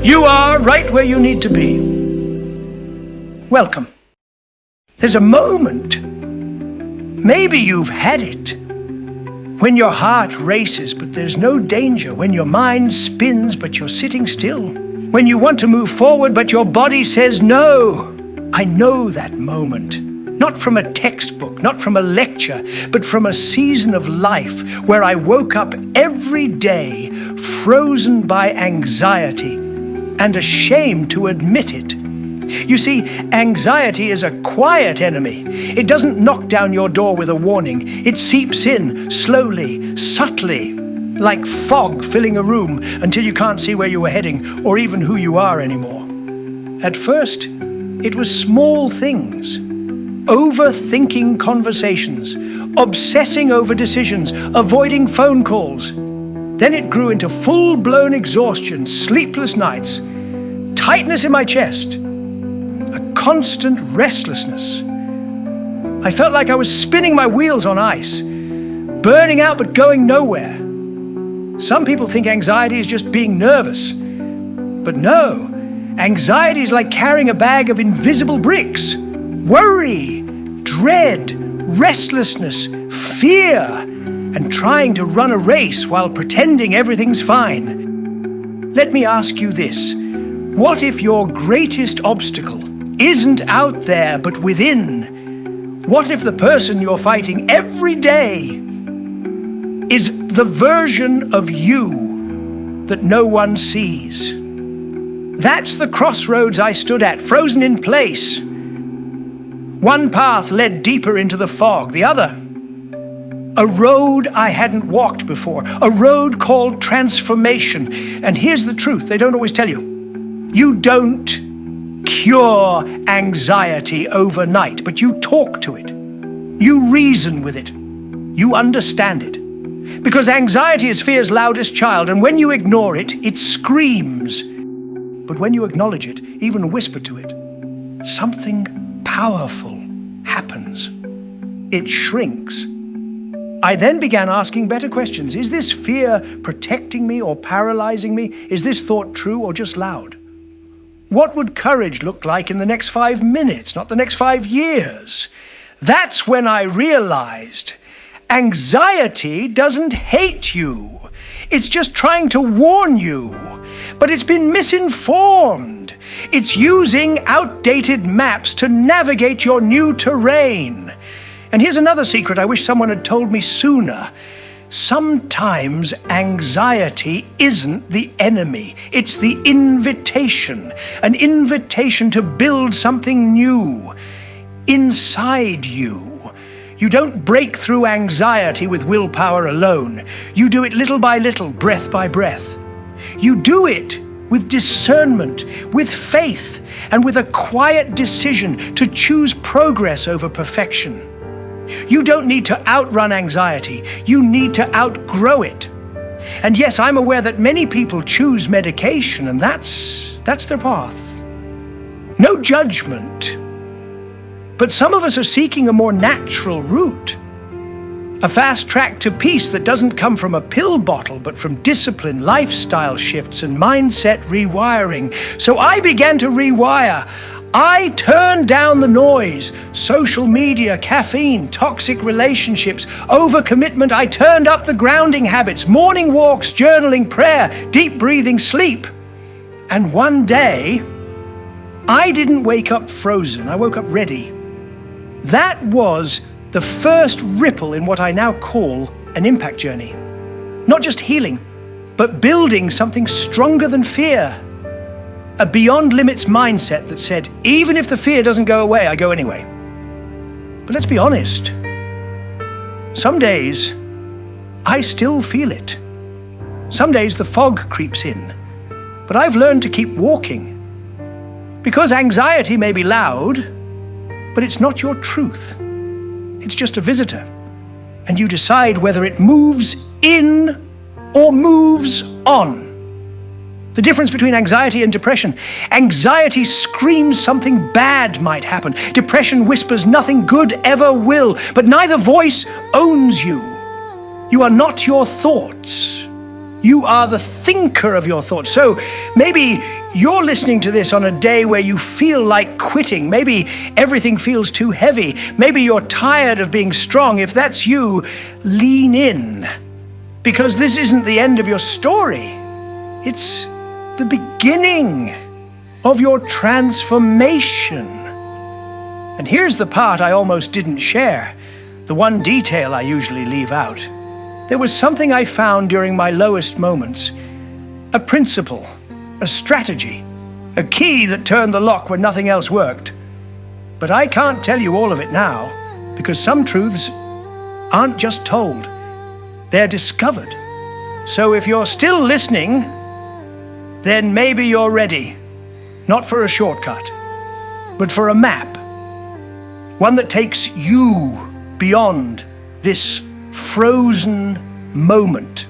You are right where you need to be. Welcome. There's a moment, maybe you've had it, when your heart races but there's no danger, when your mind spins but you're sitting still, when you want to move forward but your body says no. I know that moment, not from a textbook, not from a lecture, but from a season of life where I woke up every day frozen by anxiety and ashamed to admit it. You see, anxiety is a quiet enemy. It doesn't knock down your door with a warning. It seeps in slowly, subtly, like fog filling a room until you can't see where you were heading or even who you are anymore. At first, it was small things. Overthinking conversations, obsessing over decisions, avoiding phone calls. Then it grew into full-blown exhaustion, sleepless nights, tightness in my chest, a constant restlessness. I felt like I was spinning my wheels on ice, burning out but going nowhere. Some people think anxiety is just being nervous, but no, anxiety is like carrying a bag of invisible bricks. Worry, dread, restlessness, fear, and trying to run a race while pretending everything's fine. Let me ask you this. What if your greatest obstacle isn't out there but within? What if the person you're fighting every day is the version of you that no one sees? That's the crossroads I stood at, frozen in place. One path led deeper into the fog, the other, a road I hadn't walked before, a road called transformation. And here's the truth, they don't always tell you. You don't cure anxiety overnight, but you talk to it. You reason with it. You understand it. Because anxiety is fear's loudest child, and when you ignore it, it screams. But when you acknowledge it, even whisper to it, something powerful happens. It shrinks. I then began asking better questions. Is this fear protecting me or paralyzing me? Is this thought true or just loud? What would courage look like in the next 5 minutes, not the next 5 years? That's when I realized anxiety doesn't hate you. It's just trying to warn you. But it's been misinformed. It's using outdated maps to navigate your new terrain. And here's another secret I wish someone had told me sooner. Sometimes anxiety isn't the enemy. It's the invitation. An invitation to build something new inside you. You don't break through anxiety with willpower alone. You do it little by little, breath by breath. You do it with discernment, with faith, and with a quiet decision to choose progress over perfection. You don't need to outrun anxiety. You need to outgrow it. And yes, I'm aware that many people choose medication, and that's their path. No judgment. But some of us are seeking a more natural route. A fast track to peace that doesn't come from a pill bottle, but from discipline, lifestyle shifts, and mindset rewiring. So I began to rewire. I turned down the noise, social media, caffeine, toxic relationships, overcommitment. I turned up the grounding habits, morning walks, journaling, prayer, deep breathing, sleep. And one day, I didn't wake up frozen. I woke up ready. That was the first ripple in what I now call an impact journey. Not just healing, but building something stronger than fear. A beyond limits mindset that said, even if the fear doesn't go away, I go anyway. But let's be honest. Some days, I still feel it. Some days the fog creeps in, but I've learned to keep walking. Because anxiety may be loud, but it's not your truth. It's just a visitor. And you decide whether it moves in or moves on. The difference between anxiety and depression. Anxiety screams something bad might happen. Depression whispers nothing good ever will. But neither voice owns you. You are not your thoughts. You are the thinker of your thoughts. So maybe you're listening to this on a day where you feel like quitting. Maybe everything feels too heavy. Maybe you're tired of being strong. If that's you, lean in. Because this isn't the end of your story. It's the beginning of your transformation. And here's the part I almost didn't share, the one detail I usually leave out. There was something I found during my lowest moments, a principle, a strategy, a key that turned the lock when nothing else worked. But I can't tell you all of it now, because some truths aren't just told, they're discovered. So if you're still listening, then maybe you're ready, not for a shortcut, but for a map, one that takes you beyond this frozen moment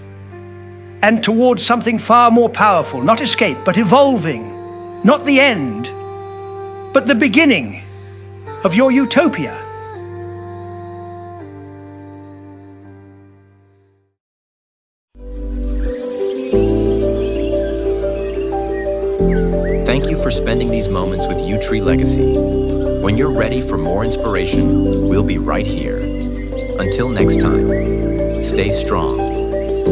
and towards something far more powerful, not escape, but evolving, not the end, but the beginning of your utopia. Thank you for spending these moments with Yewtree Legacy. When you're ready for more inspiration, we'll be right here. Until next time, stay strong,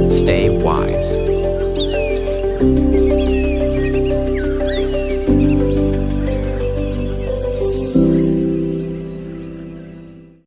stay wise.